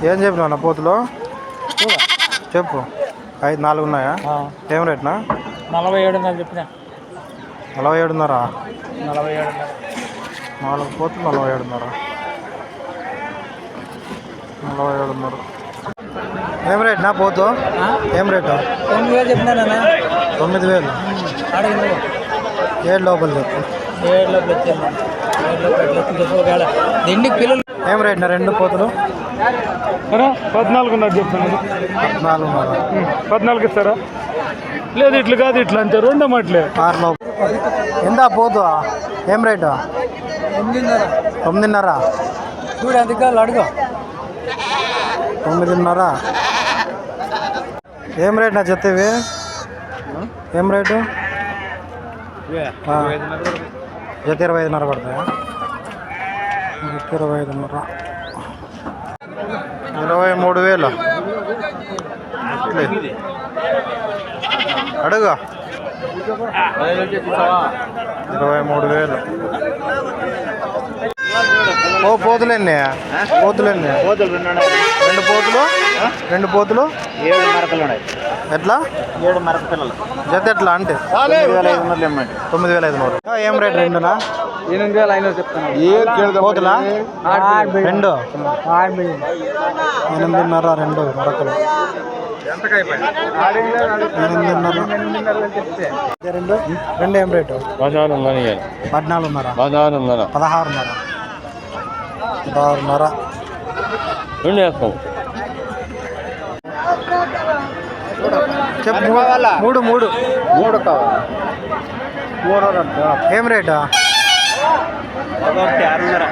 ఏం చెప్పినా పోతులు చెప్పు 4 ఉన్నాయా? ఏం రేట్నా? 47 చెప్పిన. 47.5. 47. 4 పోతులు 47.5. 47.5. ఏం రేట్నా పోతు? ఏం రేటు? 9,000 చెప్పినా. 9,000. 7 లోపల చెప్పు. 7 లోపల దిండికి పిల్లలు. ఏం రేట్నా 2 పోతులు? 14 చెప్తాను. 14 ఇస్తారా? లేదు ఇట్లా కాదు ఇట్లా అంతే 2 అమ్మట్లే. 6 లోపల. ఎంత పోతు? ఏం రేటు? 9.5. చూడు అందుకు అడుగు. 9.5. ఏం రేట్ నా చెత్తవి? ఏం రేటు? జత 25.5 పడతాయా? 25.5. 23,000. అడుగు. 23,000. పోతులెన్ని? 2 పోతులు. 2 పోతులు 7 మరకలు ఉన్నాయి. ఎట్లా? 7 మరక పిల్లలు. జత ఎట్లా అంటే? 9,500. ఏం రేట్? 2నా? 8,500 చెప్తాను. పోతులా? 2. 8.5. 2 మరకలు. 2 ఏం రేటు? 14,000. 14.5. 16,000. 16.5. 16.5. 2 వేస్తాం. చెప్పు. 3 కావాలి. ఏం రేటు? 6,500.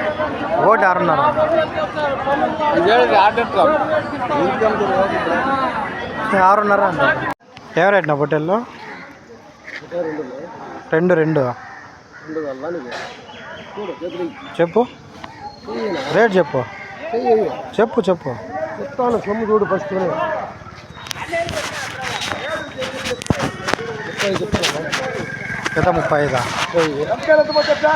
6.5. 6.5 అంట. ఏం రేట్ నా పొట్టెల్లో? 2. చెప్పు రేట్ చెప్పు. చెప్తాను సొమ్ము చూడు ఫస్ట్. జత 35. జత 35.